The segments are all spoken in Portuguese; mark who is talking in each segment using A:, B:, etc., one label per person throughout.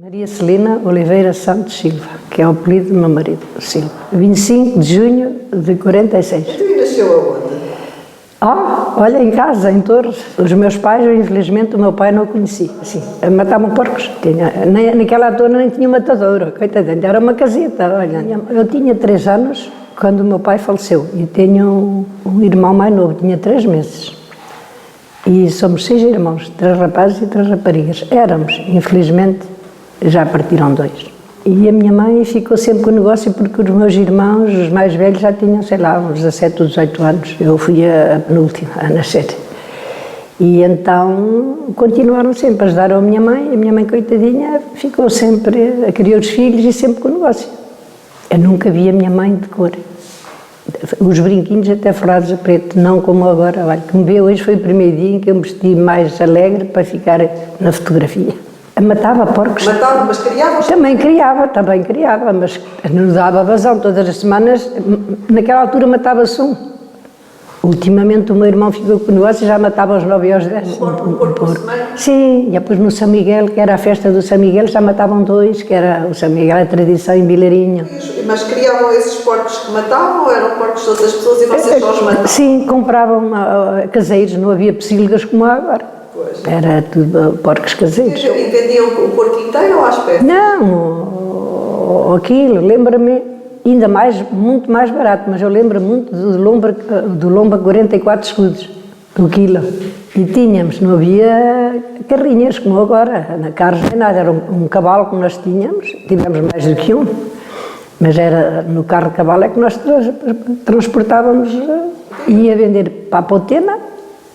A: Maria Celina Oliveira Santos Silva, que é o apelido do meu marido, Silva. 25 de junho de 46.
B: E nasceu aonde?
A: Olha, em casa, em Torres. Os meus pais, infelizmente, o meu pai não o conhecia. Assim, matavam porcos. Naquela altura nem tinha matadouro, coitadinho, era uma casita. Olha, eu tinha 3 anos quando o meu pai faleceu e tenho um irmão mais novo, tinha 3 meses. E somos 6 irmãos, 3 rapazes e 3 raparigas. Éramos, infelizmente, já partiram 2. E a minha mãe ficou sempre com o negócio porque os meus irmãos, os mais velhos, já tinham, sei lá, uns 17 ou 18 anos. Eu fui a penúltima a nascer. E então continuaram sempre, ajudaram a minha mãe, coitadinha, ficou sempre a criar os filhos e sempre com o negócio. Eu nunca vi a minha mãe de cor. Os brinquinhos até forrados a preto, não como agora. Olha, que me vê hoje foi o primeiro dia em que eu me vesti mais alegre para ficar na fotografia. Matava porcos.
B: Matava, mas criava?
A: Também criava, mas não dava vazão. Todas as semanas, naquela altura matava-se um. Ultimamente o meu irmão ficou com o negócio e já matava aos 9 e aos 10.
B: Um porco por semana?
A: Sim, e depois no São Miguel, que era a festa do São Miguel, já matavam 2, que era o São Miguel, a tradição em Vilarinho.
B: Mas criavam esses porcos que matavam ou eram porcos de outras pessoas e vocês só os matavam?
A: Sim, compravam caseiros, não havia pocilgas como há agora.
B: Pois.
A: Era tudo porcos caseiros.
B: E vendiam o porco inteiro ou às peças?
A: Não, aquilo, lembra-me, ainda mais, muito mais barato, mas eu lembro muito do lombo a 44 escudos, o quilo. E tínhamos, não havia carrinhas como agora, na carros nem nada, era um cavalo que nós tivemos mais do que um, mas era no carro de cavalo é que nós transportávamos, ia vender para a Potena,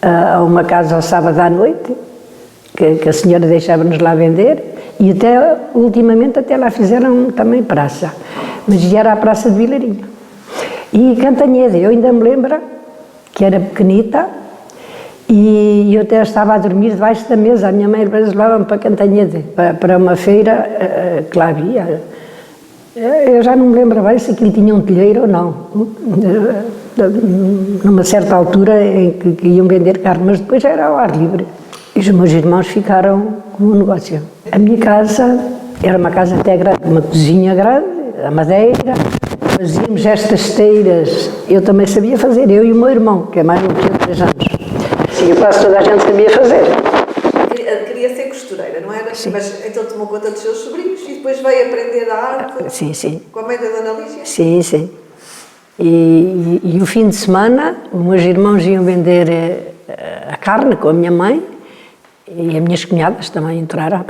A: a uma casa ao sábado à noite, que a senhora deixava-nos lá vender, e até, ultimamente, até lá fizeram também praça, mas já era a praça de Vilarinho. E Cantanhede, eu ainda me lembro que era pequenita, e eu até estava a dormir debaixo da mesa, a minha mãe levava-me para Cantanhede, para uma feira que lá havia. Eu já não me lembro bem se aquilo tinha um telheiro ou não, numa certa altura em que iam vender carne, mas depois era ao ar livre. E os meus irmãos ficaram com o negócio. A minha casa era uma casa até grande, uma cozinha grande, a madeira, fazíamos estas esteiras, eu também sabia fazer, eu e o meu irmão, que é mais novo que eu, 3 anos. Sim, quase toda a gente sabia fazer.
B: Queria ser costureira, não era?
A: Sim.
B: Mas então tomou conta dos seus sobrinhos e depois veio aprender a arte?
A: Sim.
B: Com a mãe da Dona Lígia?
A: Sim. E o fim de semana, os meus irmãos iam vender a carne com a minha mãe e as minhas cunhadas também entraram.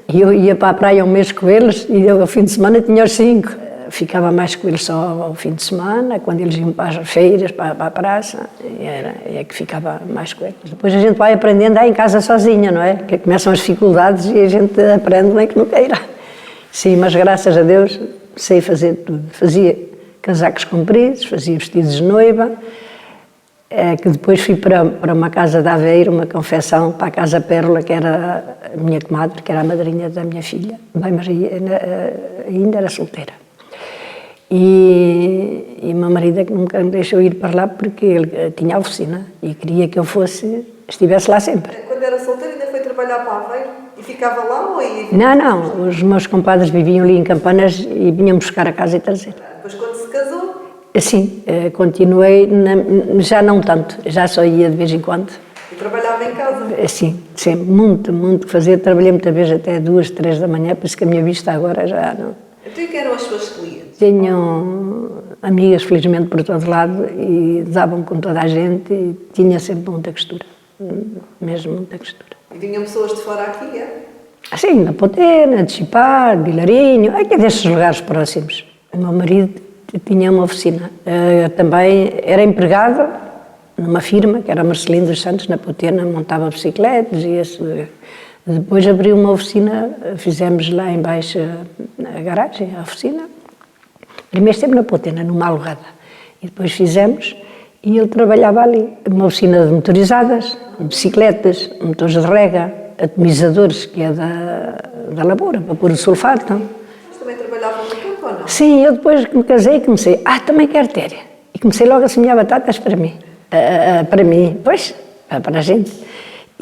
A: E eu ia para a praia um mês com eles e eu, ao fim de semana, tinha os 5. Ficava mais com eles só ao fim de semana, quando eles iam para as feiras, para a praça, é que ficava mais com eles. Depois a gente vai aprendendo em casa sozinha, não é? Que começam as dificuldades e a gente aprende nem que não queira. Sim, mas graças a Deus sei fazer tudo. Fazia casacos compridos, fazia vestidos de noiva, que depois fui para uma casa de Aveiro, uma confecção, para a Casa Pérola, que era a minha comadre, que era a madrinha da minha filha. Bem, mas ainda era solteira. E o meu marido é que nunca me deixou ir para lá porque ele tinha a oficina e queria que eu estivesse lá sempre.
B: Quando era solteira ainda foi trabalhar para Aveiro e ficava lá ou ia?
A: Não, os meus compadres viviam ali em Campanas e vinham buscar a casa e trazer.
B: Depois quando se casou?
A: Sim, continuei, já não tanto, já só ia de vez em quando.
B: E trabalhava em casa?
A: Sim, muito que fazer, trabalhei muitas vezes até 2, 3 da manhã, por isso que a minha vista agora já não...
B: Então e quem eram as suas clientes?
A: Tenho amigas, felizmente, por todo lado e davam com toda a gente e tinha sempre muita costura, mesmo muita costura.
B: E vinham pessoas de fora aqui, é?
A: Sim, na Potena, de Chipar, de Vilarinho, aqui destes lugares próximos. O meu marido tinha uma oficina, também era empregado numa firma, que era Marcelino dos Santos, na Potena, montava bicicletas e depois abriu uma oficina, fizemos lá embaixo a garagem, a oficina. Primeiro esteve na Potena, numa alugada, e depois fizemos, e ele trabalhava ali, uma oficina de motorizadas, bicicletas, motores de rega, atomizadores, que é da lavoura, para pôr o sulfato.
B: Mas também trabalhavam no campo ou não?
A: Sim, eu depois que me casei comecei, também quero ter, e comecei logo a semear batatas para mim, pois, para a gente.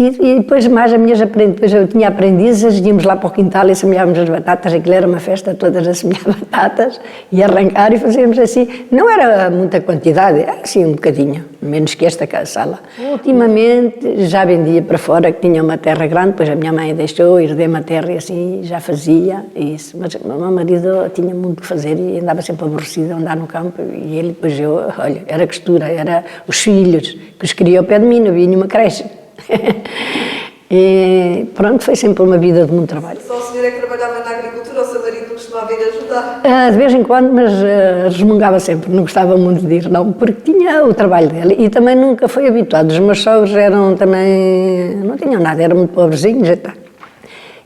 A: E depois mais as minhas depois eu tinha aprendizes, íamos lá para o quintal e semeávamos as batatas, aquilo era uma festa todas a semear batatas e arrancar e fazíamos assim. Não era muita quantidade, era assim um bocadinho, menos que esta sala. Ultimamente já vendia para fora, que tinha uma terra grande, depois a minha mãe deixou, herdei uma terra e assim já fazia isso. Mas o meu marido tinha muito que fazer e andava sempre aborrecido a andar no campo e ele depois olha, era costura, era os filhos, que os queria ao pé de mim, não havia nenhuma creche. E pronto, foi sempre uma vida de muito trabalho.
B: Só a senhora é que trabalhava na agricultura, ou o seu marido não costumava vir ajudar?
A: De vez em quando, mas resmungava sempre, não gostava muito de ir, não, porque tinha o trabalho dele e também nunca foi habituado. Os meus sogros eram também, não tinham nada, eram muito pobrezinhos e tal.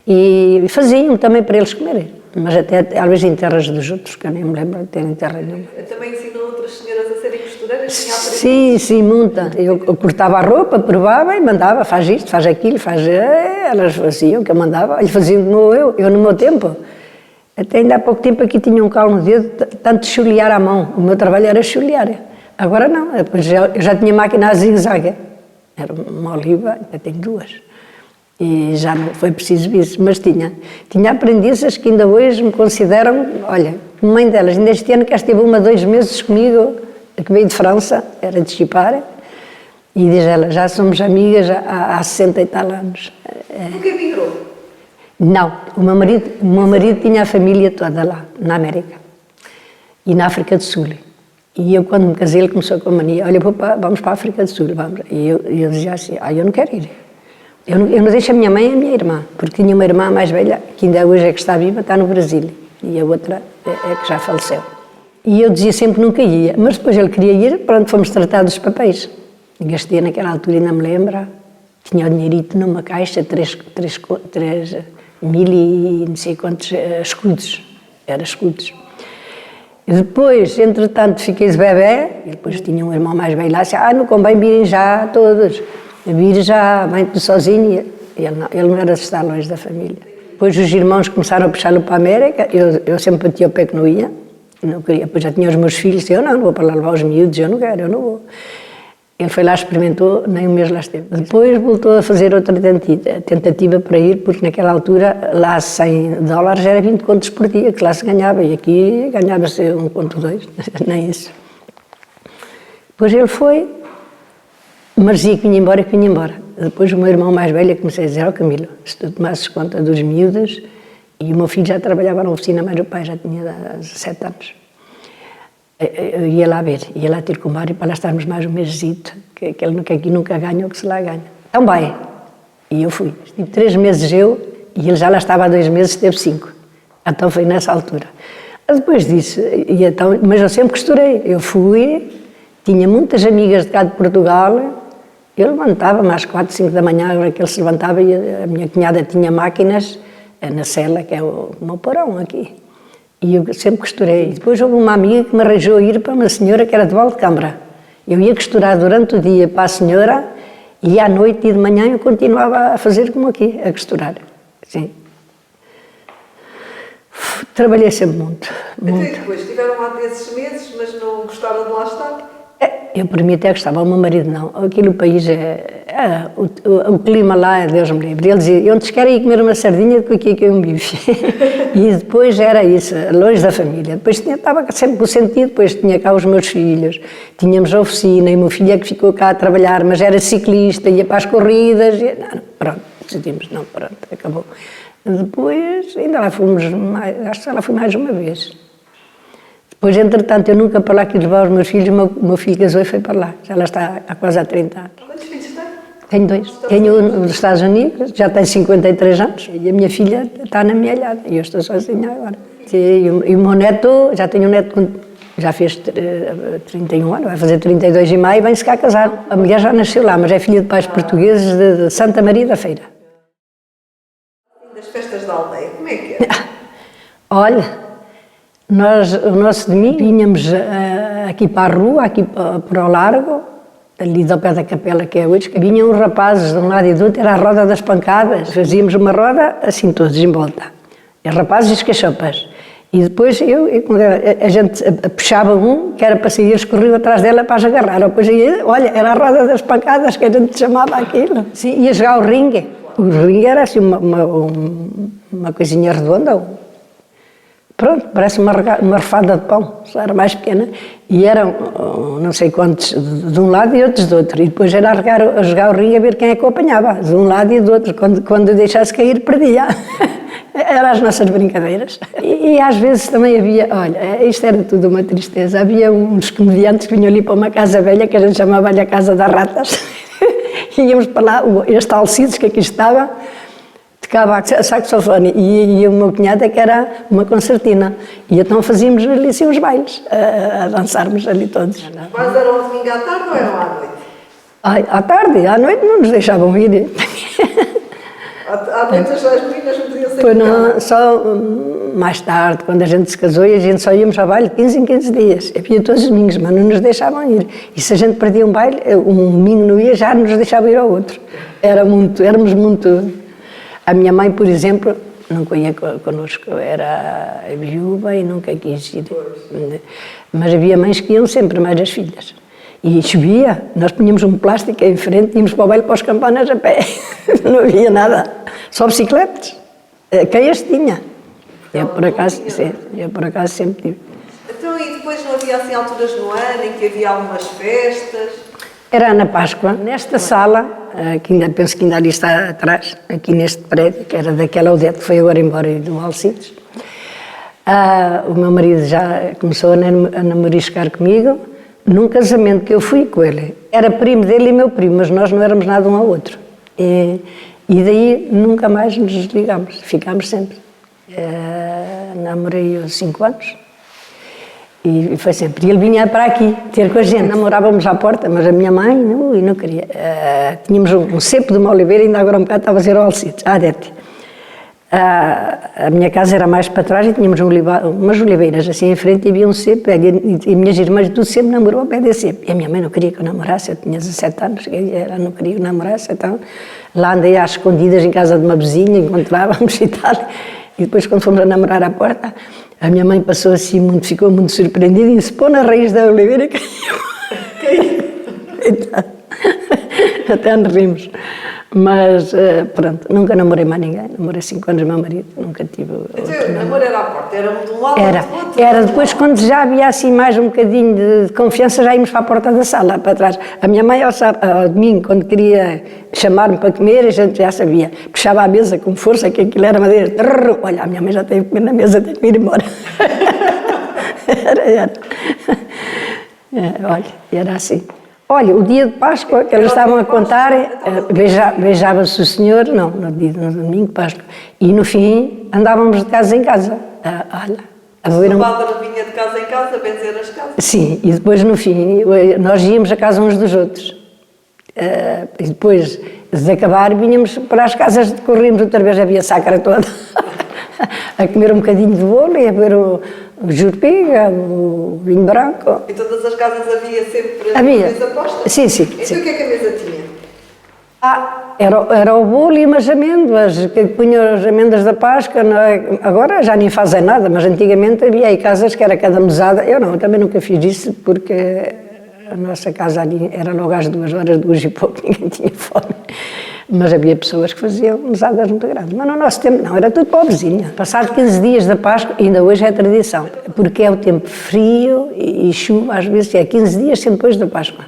A: E faziam também para eles comerem, mas até às vezes em terras dos outros, que eu nem me lembro de ter em terra nenhuma.
B: Também ensinou outras senhoras a serem costureiras?
A: Sim, muita. Eu cortava a roupa, provava e mandava, faz isto, faz aquilo, elas faziam, que eu mandava, eles faziam como eu no meu tempo. Até ainda há pouco tempo aqui tinha um calo no dedo, tanto de chulear à mão, o meu trabalho era chulear. Agora não, depois eu já tinha máquina a zigue-zague, era uma oliva, ainda tenho duas. E já não foi preciso isso, mas tinha aprendizes que ainda hoje me consideram, olha, mãe delas, ainda este ano que esteve 1 a 2 meses comigo, que veio de França, era de Chipare, e diz ela, já somos amigas há 60 e tal anos.
B: Nunca emigrou?
A: Não, o meu marido tinha a família toda lá, na América, e na África do Sul. E eu, quando me casei, ele começou com a mania, olha, vamos para a África do Sul, vamos. E eu dizia assim, eu não quero ir. Eu não deixo a minha mãe e a minha irmã, porque tinha uma irmã mais velha, que ainda hoje é que está viva, está no Brasil, e a outra é que já faleceu. E eu dizia sempre que nunca ia, mas depois ele queria ir, pronto, fomos tratar dos papéis. Gastei naquela altura, ainda me lembro, tinha o dinheirito numa caixa, 3 mil e não sei quantos escudos, era escudos. E depois, entretanto, fiquei de bebê, e depois tinha um irmão mais velho lá, disse, não convém virem já todos. Vir já, vem tu sozinho, ele não era de estar longe da família. Depois os irmãos começaram a puxá-lo para a América, eu sempre batia o pé que não ia, não queria, depois já tinha os meus filhos, eu não vou para lá levar os miúdos, eu não quero, eu não vou. Ele foi lá, experimentou, nem um mês lá esteve. Depois voltou a fazer outra tentativa para ir, porque naquela altura, lá $100 era 20 contos por dia, que lá se ganhava, e aqui ganhava-se 1,2, nem isso. Depois ele foi, mas dizia que vinha embora. Depois o meu irmão mais velho comecei a dizer, Camilo, se tu tomasses conta dos miúdos, e o meu filho já trabalhava na oficina, mas o pai já tinha 17 anos. Eu ia lá ver, ia lá ter com o Mário para lá estarmos mais um mêsito, que aqui nunca ganha o que se lá ganha. Então vai. E eu fui. Estive 3 meses eu, e ele já lá estava há 2 meses, esteve 5. Então foi nessa altura. Depois disso, mas eu sempre costurei. Eu fui, tinha muitas amigas de cá de Portugal. Eu levantava-me às 4, 5 da manhã, a hora que ele se levantava, e a minha cunhada tinha máquinas na cela, que é o meu porão aqui. E eu sempre costurei. E depois houve uma amiga que me arranjou a ir para uma senhora que era de Valdecâmara. Eu ia costurar durante o dia para a senhora e à noite e de manhã eu continuava a fazer como aqui, a costurar. Sim. Trabalhei sempre muito.
B: E depois estiveram lá desses meses, mas não gostaram de lá estar?
A: Eu, para mim, até gostava, o meu marido não. Aquele país o clima lá, Deus me livre. Ele dizia, onde querem ir comer uma sardinha, do que aqui é um bife. E depois era isso, longe da família. Depois estava sempre com o sentido, depois tinha cá os meus filhos, tínhamos a oficina, e o meu filho é que ficou cá a trabalhar, mas era ciclista, ia para as corridas, pronto, decidimos, pronto, acabou. Depois, ainda lá fomos, acho que lá fui mais uma vez. Depois, entretanto, eu nunca para lá quis levar os meus filhos, o meu filho casou e foi para lá. Já lá está há quase há 30 anos.
B: Quantos filhos tem?
A: Tenho 2. Tenho um dos Estados Unidos, já tem 53 anos, e a minha filha está na minha idade, e eu estou sozinha agora. E o meu neto, já tenho um neto, já fez 31 anos, vai fazer 32 em maio e vem-se cá casar. A mulher já nasceu lá, mas é filha de pais portugueses de Santa Maria da Feira.
B: Das festas da aldeia, como é que é?
A: Olha... o nosso domingo vinhamos aqui para a rua, aqui para o largo, ali ao pé da capela que é hoje, que vinham os rapazes de um lado e do outro, era a roda das pancadas, fazíamos uma roda assim todos em volta, os rapazes e as cachopas, E depois a gente puxava um, que era para sair, eles corriam atrás dela para as agarrar. Depois olha, era a roda das pancadas que a gente chamava aquilo. Sim, ia jogar o ringue. O ringue era assim uma coisinha redonda. Pronto, parece uma refada de pão, só era mais pequena. E eram não sei quantos de um lado e outros do outro. E depois era a jogar o ringue a ver quem é que o apanhava, de um lado e do outro. Quando deixasse cair, perdia. Eram as nossas brincadeiras. E às vezes também havia, olha, isto era tudo uma tristeza, havia uns comediantes que vinham ali para uma casa velha, que a gente chamava-lhe a Casa das Ratas. Íamos para lá, este Alcides que aqui estava, tocava saxofone e o meu cunhado é que era uma concertina. E então fazíamos ali assim uns bailes, a dançarmos ali todos.
B: Mas era um domingo à tarde ou era à noite?
A: À tarde, à noite não nos deixavam ir.
B: À noite as meninas não podiam sair.
A: Pois não, só mais tarde, quando a gente se casou, e a gente só íamos ao baile 15 em 15 dias. Havia todos os domingos, mas não nos deixavam ir. E se a gente perdia um baile, um domingo não ia, já nos deixava ir ao outro. Éramos muito... A minha mãe, por exemplo, nunca ia connosco, era viúva e nunca quis ir. Mas havia mães que iam sempre, mais as filhas. E chovia, nós punhamos um plástico em frente, íamos para o baile para os campanas a pé. Não havia nada, só bicicletas. Quem as tinha? Eu por acaso sempre tive.
B: Então, e depois não havia assim alturas no ano em que havia algumas festas?
A: Era na Páscoa, nesta sala, que penso que ainda ali está atrás, aqui neste prédio, que era daquela Odete que foi agora embora e do Alcides. O meu marido já começou a namoriscar comigo, num casamento que eu fui com ele. Era primo dele e meu primo, mas nós não éramos nada um ao outro. E daí nunca mais nos desligámos, ficámos sempre. Namorei 5 anos e foi sempre. E ele vinha para aqui ter com a gente. Namorávamos à porta, mas a minha mãe não queria. Tínhamos um cepo de uma oliveira, ainda agora um bocado estava a dizer ao Alcides, Adete. A minha casa era mais para trás e tínhamos umas oliveiras assim em frente e havia um cepo e minhas irmãs tudo sempre namorou ao pé desse cepo. E a minha mãe não queria que eu namorasse, eu tinha 17 anos, ela não queria que eu namorasse, então lá andei às escondidas em casa de uma vizinha, encontrávamos e tal. E depois quando fomos a namorar à porta, a minha mãe passou assim, ficou muito surpreendida e disse, pô na raiz da oliveira caiu. Então, até nos rimos. Mas, pronto, nunca namorei mais ninguém. Namorei 5 anos o meu marido, nunca tive outro namoro.
B: O namoro era à porta, era um de um lado
A: era,
B: do outro?
A: Era, depois quando já havia assim mais um bocadinho de confiança, já íamos para a porta da sala, para trás. A minha mãe, ao domingo, quando queria chamar-me para comer, a gente já sabia. Puxava a mesa com força, que aquilo era madeira. Trrr, olha, a minha mãe já teve que comer na mesa, tem que ir embora. Era. Olha, era assim. Olha, o dia de Páscoa, que eles estavam a contar, beijava-se o Senhor, no domingo de Páscoa, e no fim andávamos de casa em casa. Olha,
B: o padre vinha de casa em casa, a benzer as casas?
A: Sim, e depois no fim, nós íamos a casa uns dos outros. E depois de acabar, vinhamos para as casas, corríamos outra vez, havia sacra toda, a comer um bocadinho de bolo e a ver o jurpiga, o vinho branco.
B: Em todas as casas havia sempre mesa posta?
A: Sim.
B: Então o que é que a mesa tinha?
A: Era o bolo e umas amêndoas, que punham as amêndoas da Páscoa. Não é? Agora já nem fazem nada, mas antigamente havia aí casas que era cada mesada. Eu também nunca fiz isso, porque a nossa casa ali era logo às 2 horas, 2 e pouco, ninguém tinha fome. Mas havia pessoas que faziam mesadas muito grandes. Mas no nosso tempo não, era tudo pobrezinha. Passado 15 dias da Páscoa, ainda hoje é tradição, porque é o tempo frio e chuva, às vezes é 15 dias sempre depois da Páscoa.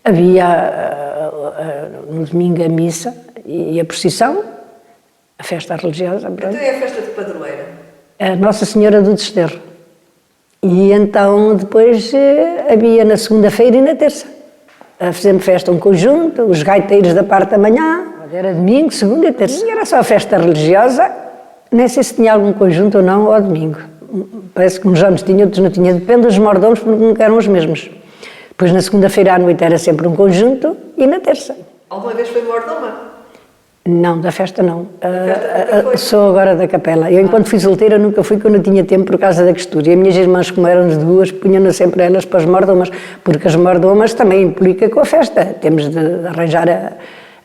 A: Havia no domingo a missa e a procissão, a festa religiosa.
B: Então é a festa de padroeira?
A: A Nossa Senhora do Desterro. E então depois havia na segunda-feira e na terça. Fizemos festa um conjunto, os gaiteiros da parte da manhã, era domingo, segunda e terça. E era só a festa religiosa, nem sei se tinha algum conjunto ou não ao domingo. Parece que uns anos tinha, outros não tinha, depende dos mordomos, porque nunca eram os mesmos. Depois na segunda-feira à noite era sempre um conjunto e na terça.
B: Alguma vez foi mordoma?
A: Não, da festa não. Sou agora da capela. Eu, enquanto fui solteira, nunca fui, porque eu não tinha tempo por causa da costura. E as minhas irmãs, como eram de duas, punham-nas sempre elas para as mordomas, porque as mordomas também implica com a festa. Temos de arranjar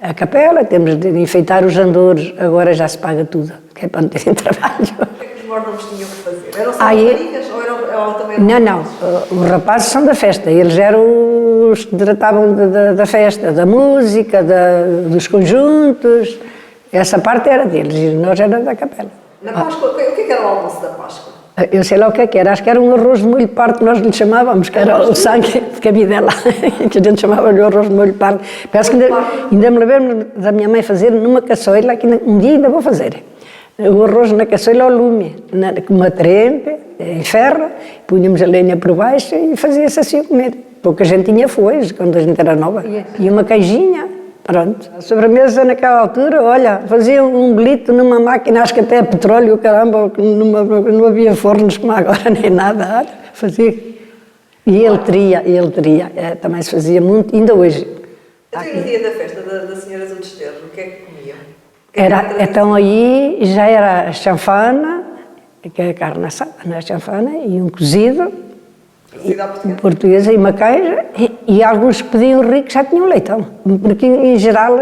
A: a capela, temos de enfeitar os andores. Agora já se paga tudo, que é para não terem trabalho.
B: O que é que os mordomos tinham que fazer? Eram só
A: Aí-
B: raparigas ou também eram
A: Não, os rapazes são da festa, eles eram os que tratavam da festa, da música, dos conjuntos, essa parte era deles e nós era da capela.
B: Na Páscoa, o que era o almoço da Páscoa?
A: Eu sei lá o que é que era, acho que era um arroz de molho pardo que nós lhe chamávamos, que era o sangue de cabidela, que a gente chamava-lhe o arroz de molho pardo. Parece que ainda me lembro da minha mãe fazer numa caçoila, que um dia ainda vou fazer. O arroz na caçoila ao lume, com uma trempe, em ferro, punhamos a lenha por baixo e fazia-se assim a comer. Pouca gente tinha foice, quando a gente era nova. E uma queijinha, pronto. A sobremesa naquela altura, olha, fazia um glito numa máquina, acho que até petróleo, caramba, não havia fornos como agora, nem nada, olha, fazia. E ele teria, também se fazia muito, ainda hoje.
B: Então, e no dia da festa da Senhora do Desterro, o que é que comiam?
A: Então aí já era a chanfana, que é a carne assada, não é a chanfana, e um cozido, portuguesa e uma queijo, e alguns que pediam rico já tinham leitão, porque em geral,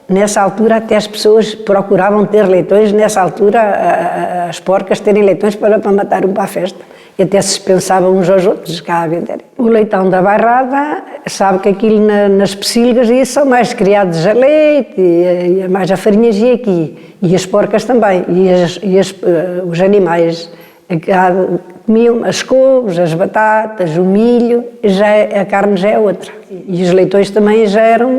A: nessa altura até as pessoas procuravam ter leitões, nessa altura as porcas terem leitões para matar para a festa. E até se dispensavam uns aos outros cá a vender. O leitão da bairrada, sabe que aquilo nas pecílgas e são mais criados a leite, e mais a farinhas e aqui. E as porcas também, os animais comiam as couves, as batatas, o milho, a carne já é outra. E os leitões também já eram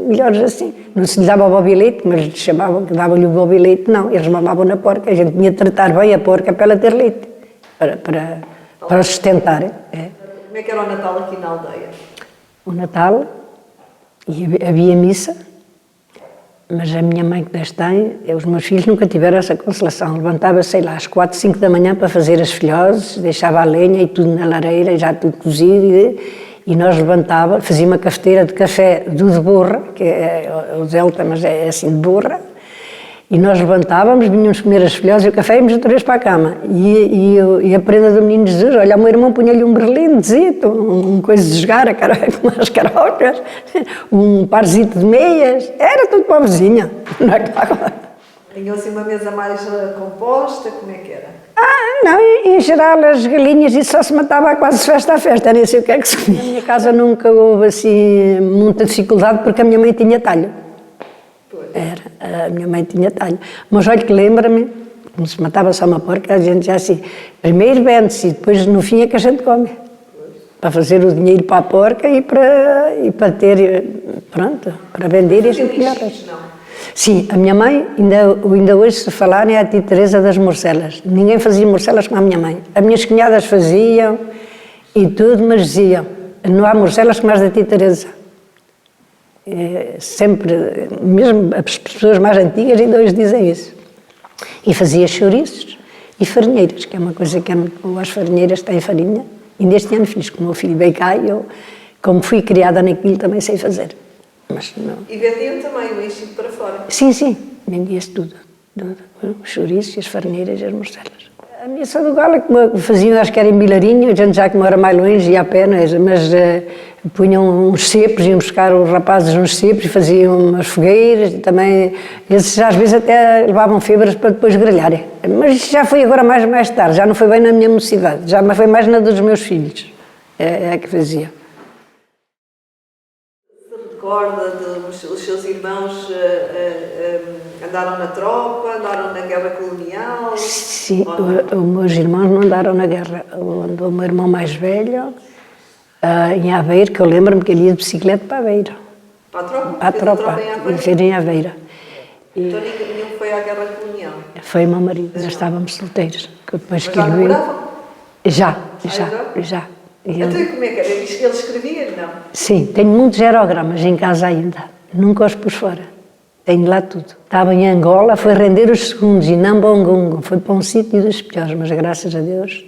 A: melhores assim. Não se lhe dava o bobilete, mas lhes chamavam que davam-lhe o bobilete, não, eles mamavam na porca, a gente tinha de tratar bem a porca para ela ter leite. Para sustentar. É.
B: Como é que era o Natal aqui na aldeia?
A: O Natal, havia missa, mas a minha mãe que Deus tem, os meus filhos nunca tiveram essa consolação. Levantava, sei lá, às 4, 5 da manhã para fazer as filhoses, deixava a lenha e tudo na lareira, já tudo cozido, e nós levantávamos, fazia uma cafeteira de café de borra, que é o delta, mas é assim de borra. E nós levantávamos, vinhamos comer as filhoses e o café e íamos outra vez para a cama. E a prenda do menino Jesus, olha, o meu irmão punha-lhe um berlindezito, um coisa de jogar, com as carocas, um parzito de meias, era tudo para a vizinha. Não é claro?
B: Tinham assim uma mesa mais composta, como é que era?
A: Não, em geral as galinhas isso só se matava quase festa a festa, nem sei o que é que se comia. Na minha casa nunca houve assim muita dificuldade porque a minha mãe tinha talho. A minha mãe tinha talho. Mas olha que lembra-me, como se matava só uma porca, a gente já assim, primeiro vende-se e depois no fim é que a gente come. Para fazer o dinheiro para a porca e para ter, pronto, para vender e a gente comia o resto. Sim, a minha mãe, ainda hoje se falar, é a tia Teresa das morcelas. Ninguém fazia morcelas como a minha mãe. As minhas cunhadas faziam e tudo, mas diziam, não há morcelas como as da tia Teresa. Sempre, mesmo as pessoas mais antigas ainda hoje dizem isso. E fazia chouriços e farinheiras, que é uma coisa que é muito boa, as farinheiras têm farinha. Ainda este ano fiz, como o meu filho veio cá e eu, como fui criada naquilo, também sei fazer. Mas não.
B: E vendiam também o enchido para fora?
A: Sim, vendia-se tudo. Os chouriços, as farinheiras e as morcelas. A missa do galo, como faziam, acho que era em Bilarinho, a gente já que mora mais longe, ia a pé, mas punham uns cepos, iam buscar os rapazes uns cepos e faziam umas fogueiras e também, esses às vezes até levavam febras para depois grelharem. Mas isso já foi agora mais tarde, já não foi bem na minha mocidade, já foi mais na dos meus filhos, é a que fazia.
B: Se recorda dos seus irmãos andaram na tropa, andaram na guerra colonial?
A: Sim, os meus irmãos não andaram na guerra. Andou o meu irmão mais velho em Aveiro, que eu lembro-me que ele ia de bicicleta para Aveiro.
B: Para a tropa?
A: Para a tropa, em Aveiro.
B: Então nenhum foi à guerra colonial?
A: Foi o meu marido, nós estávamos solteiros.
B: Mas já namoravam?
A: Já.
B: Então e como é que era? Ele escrevia, não?
A: Sim, tenho muitos aerogramas em casa ainda, nunca os pus fora. Tenho lá tudo. Estava em Angola, foi render os segundos, e Nambongongo, foi para um sítio dos piores, mas graças a Deus.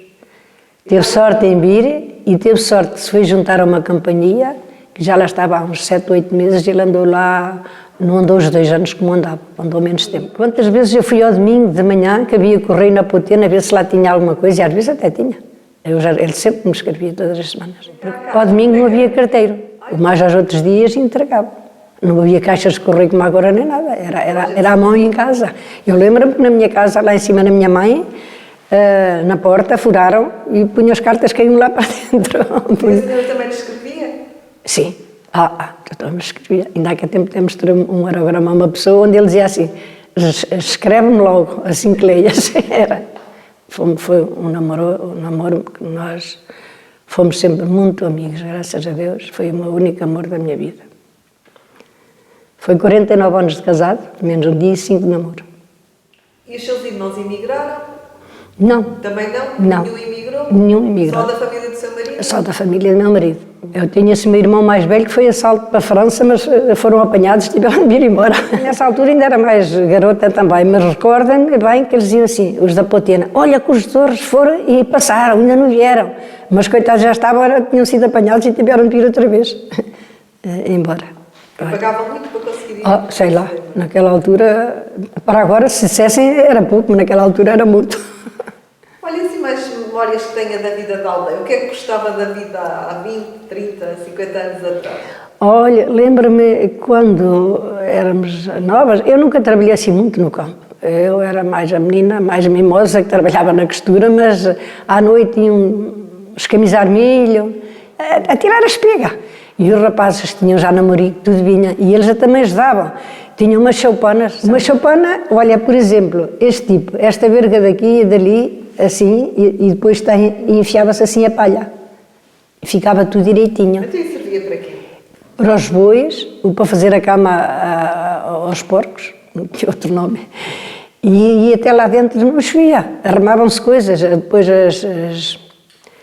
A: Teve sorte em vir e teve sorte que se foi juntar a uma companhia, que já lá estava há uns 7 ou 8 meses, ele andou lá, não andou os 2 anos como andava, andou menos tempo. Quantas vezes eu fui ao domingo de manhã, que havia correio na Potena, a ver se lá tinha alguma coisa, e às vezes até tinha. Ele sempre me escrevia todas as semanas. Ao domingo não havia carteiro, mais aos outros dias entregava. Não havia caixas de correio como agora nem nada, era à mão em casa. Eu lembro-me que na minha casa, lá em cima na minha mãe, na porta, furaram e punham as cartas que iam lá para dentro.
B: Mas eu também lhe escrevia?
A: Sim, eu me escrevia. Ainda há que tempo temos um aerograma a uma pessoa onde ele dizia assim, escreve-me logo, assim que leias. Foi um namoro que nós fomos sempre muito amigos, graças a Deus. Foi o único amor da minha vida. Foi 49 anos de casado, menos um dia e 5 de namoro.
B: E os seus irmãos emigraram?
A: Não.
B: Também não?
A: Não.
B: Nenhum emigrou?
A: Nenhum emigrou.
B: Só da família do seu marido?
A: Só da família do meu marido. Eu tinha esse meu irmão mais velho que foi a salto para a França, mas foram apanhados e tiveram de ir embora. Nessa altura ainda era mais garota também, mas recordo-me bem que eles diziam assim, os da Potena, olha que os Torres foram e passaram, ainda não vieram. Mas coitados já estavam, tinham sido apanhados e tiveram de ir outra vez embora.
B: Pagavam muito para conseguir ir?
A: Sei lá, naquela altura, para agora se dissessem era pouco, mas naquela altura era muito.
B: Olha, assim mais memórias que tenha da vida da aldeia. O que é que gostava da vida há 20, 30, 50 anos atrás?
A: Olha, lembro-me quando éramos novas, eu nunca trabalhei assim muito no campo. Eu era mais a menina, mais mimosa, que trabalhava na costura, mas à noite iam escamizar milho, a tirar a espiga. E os rapazes tinham já namorido, tudo vinha, e eles também ajudavam. Tinham umas choupanas. Uma choupana, olha, por exemplo, este tipo, esta verga daqui e dali, assim, e depois enfiava-se assim a palha. E ficava tudo direitinho.
B: Então isso servia para quê?
A: Para os bois, para fazer a cama aos porcos, não tinha outro nome. E até lá dentro não chovia, armavam-se coisas, depois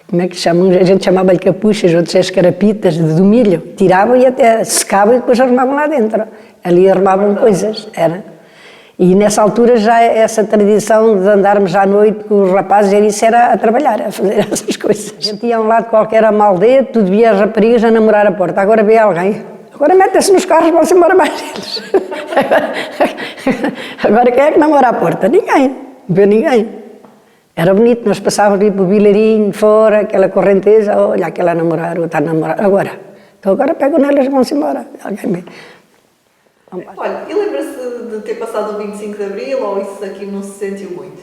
A: como é que chamam? A gente chamava-lhe capuchas, outros as carapitas do milho, tiravam e até secavam e depois armavam lá dentro. Ali armavam coisas, era. E nessa altura já essa tradição de andarmos à noite com os rapazes, isso era a trabalhar, a fazer essas coisas. A gente ia a um lado qualquer a uma aldeia, tudo via as raparigas a namorar a porta, agora vê alguém. Agora metem-se nos carros, vão-se embora mais eles. Agora quem é que namora à porta? Ninguém, não vê ninguém. Era bonito, nós passávamos ali para o Vilarinho, fora, aquela correnteza, olha, aquela a namorar, outra a namorar. Agora, então agora pegam nelas e vão-se embora. Alguém vê.
B: Olha, e lembra-se de ter passado o 25 de Abril ou isso aqui não se sentiu muito?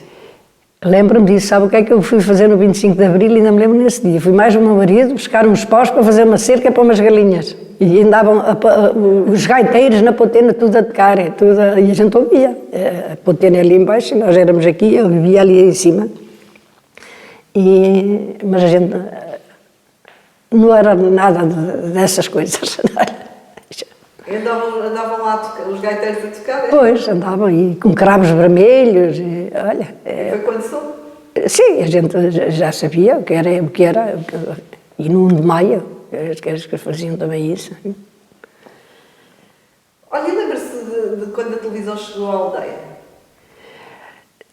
A: Lembro-me disso, sabe o que é que eu fui fazer no 25 de Abril? Ainda me lembro nesse dia. Fui mais o meu marido buscar uns paus para fazer uma cerca para umas galinhas. E andavam os gaiteiros na Potena tudo a tocar, e a gente ouvia. A Potena ali embaixo, nós éramos aqui, eu vivia ali em cima. Mas a gente não era nada dessas coisas.
B: E andavam lá os gaiteiros a tocar?
A: Pois, andavam e com cravos vermelhos, e, olha...
B: Foi quando soube?
A: Sim, a gente já sabia o que era, e no 1 de maio, as que faziam também isso.
B: Olha, e lembra-se de quando a televisão chegou à aldeia?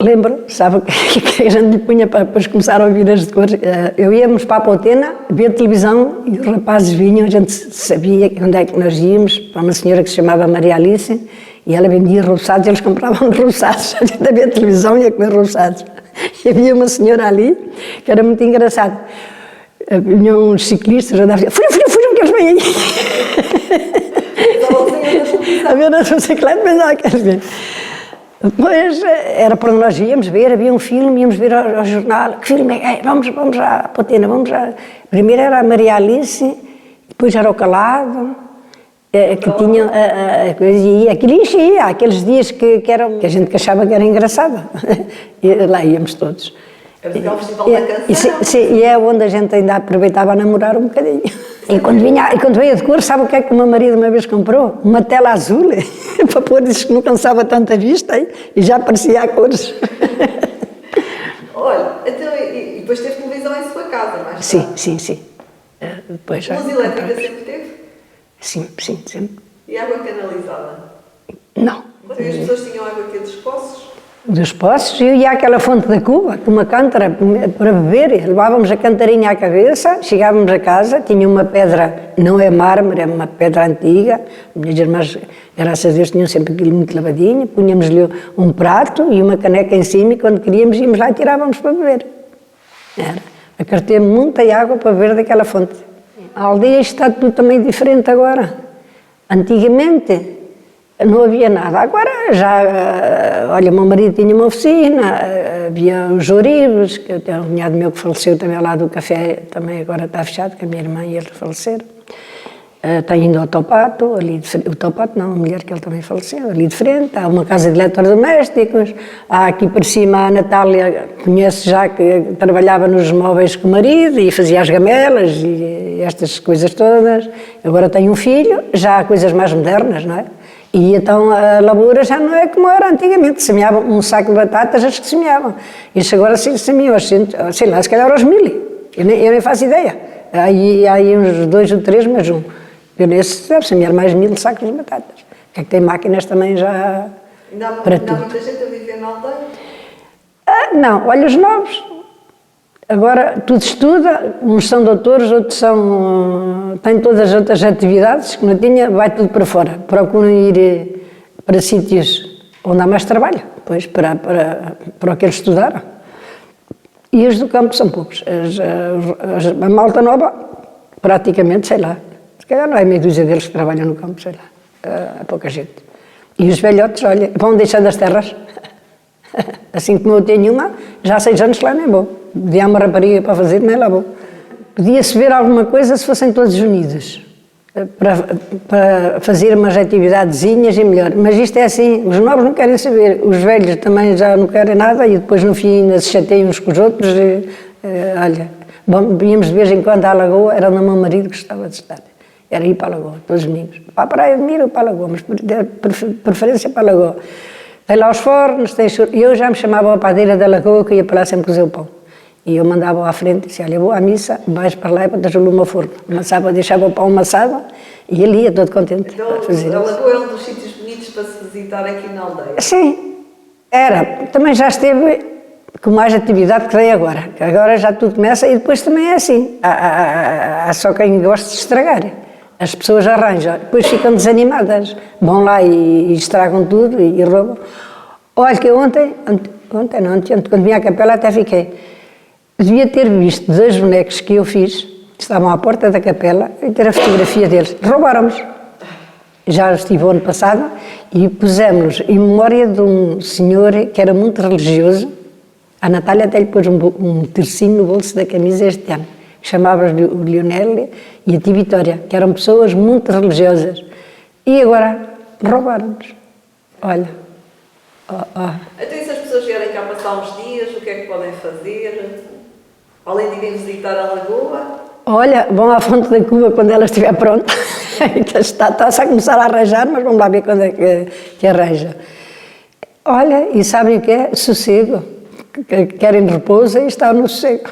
A: Lembro, sabe, que a gente lhe punha para depois começar a ouvir as cores. Eu íamos para a Potena, ver televisão e os rapazes vinham, a gente sabia onde é que nós íamos, para uma senhora que se chamava Maria Alice, e ela vendia roçados, eles compravam roçados, a gente a ver televisão e a comer roçados. E havia uma senhora ali, que era muito engraçado. Vinham uns ciclistas, a dizer, fujam que eles vêm aí. A ver as bicicletas, mas que eles vêm. Depois era para onde nós íamos ver, havia um filme, íamos ver ao jornal. Que filme é? Vamos à Potena, Primeiro era a Maria Alice, depois era o Calado, que tinha a coisa, e aquilo enchia, aqueles dias que a gente achava que era engraçado. E lá íamos todos.
B: Era o Festival da Canção.
A: Sim, e é onde a gente ainda aproveitava a namorar um bocadinho. E quando veio de cor, sabe o que é que o meu marido uma vez comprou? Uma tela azul, para pôr, disse que não cansava tanta vista, e já aparecia a cores.
B: Olha, então, e depois teve televisão em sua casa, mais tarde?
A: Sim. Depois já.
B: Luz elétrica sempre teve?
A: Sim, sempre.
B: E água canalizada?
A: Não.
B: As pessoas tinham água aqui dos poços?
A: Dos poços, eu ia àquela fonte da Cuba, com uma cântara para beber, levávamos a cantarinha à cabeça, chegávamos a casa, tinha uma pedra, não é mármore, é uma pedra antiga, minhas irmãs, graças a Deus, tinham sempre aquilo muito lavadinho, punhamos-lhe um prato e uma caneca em cima e quando queríamos íamos lá e tirávamos para beber. Acartei muita água para beber daquela fonte. A aldeia está tudo também diferente agora. Antigamente, Não havia nada. Agora já, olha, o meu marido tinha uma oficina, havia os ourives, que eu tenho um cunhado meu que faleceu também lá do café, também agora está fechado, que a minha irmã e ele faleceram. Tem ainda o Topato, ali de frente, o Topato não, a mulher que ele também faleceu, ali de frente, há uma casa de eletrodomésticos, há aqui por cima a Natália, conhece já que trabalhava nos móveis com o marido e fazia as gamelas e estas coisas todas. Agora tem um filho, já há coisas mais modernas, não é? E então a lavoura já não é como era antigamente, semeavam um saco de batatas, as que semeavam. Isso agora semeiam, sei lá, se calhar aos 1000, eu nem faço ideia. Há aí uns 2 ou 3, mas um. Eu nesse deve semear mais 1000 sacos de batatas. Que é que tem máquinas também já para tudo.
B: Ainda há muita gente a viver na aldeia?
A: Não, olha os novos. Agora tudo estuda, uns são doutores, outros têm todas as outras atividades que não tinha, vai tudo para fora. Procuram ir para sítios onde há mais trabalho, pois, para o que eles estudaram. E os do campo são poucos. A malta nova, praticamente, sei lá, se calhar não é meia dúzia deles que trabalham no campo, sei lá, há pouca gente. E os velhotes, olha, vão deixando as terras. Assim como eu tenho uma, já há 6 anos que lá nem vou. Podia uma rapariga para fazer, nem lá vou. Podia-se ver alguma coisa se fossem todos unidos, para fazer umas atividadezinhas e melhor. Mas isto é assim, os novos não querem saber, os velhos também já não querem nada e depois no fim ainda se chateiam uns com os outros. Olha, íamos de vez em quando à lagoa, era o meu marido que gostava de estar. Era ir para a lagoa, todos os domingos. Para a praia de Mira ou para a lagoa, mas preferência para a lagoa. Tem lá os fornos, eu já me chamava a padeira da lagoa, que eu ia para lá sempre cozer o pão. E eu mandava à frente e disse, olha, vou à missa, vais para lá e para o meu forno. Amassava, deixava o pão amassado e ele ia todo contente a fazer
B: a lagoa é um dos sítios bonitos para se visitar aqui na aldeia?
A: Sim, era. Também já esteve com mais atividade que tem agora. Que agora já tudo começa e depois também é assim. Há só quem gosta de estragar. As pessoas arranjam, depois ficam desanimadas. Vão lá e estragam tudo e roubam. Olha que ontem, quando vinha à capela até fiquei. Devia ter visto 2 bonecos que eu fiz, que estavam à porta da capela, e ter a fotografia deles. Roubaram-nos. Já estive o ano passado e pusemos-nos em memória de um senhor que era muito religioso. A Natália até lhe pôs um tercinho no bolso da camisa este ano, que chamava-se o Lionel e a Tia Vitória, que eram pessoas muito religiosas. E agora roubaram-nos. Olha.
B: Então, e se as pessoas vierem cá passar uns dias, o que é que podem fazer? Além de irem visitar a lagoa? Olha,
A: vão à Fonte da Cuba quando ela estiver pronta. Está-se a começar a arranjar, mas vamos lá ver quando é que arranja. Olha, e sabem o que é? Sossego. Querem repouso e estão no sossego.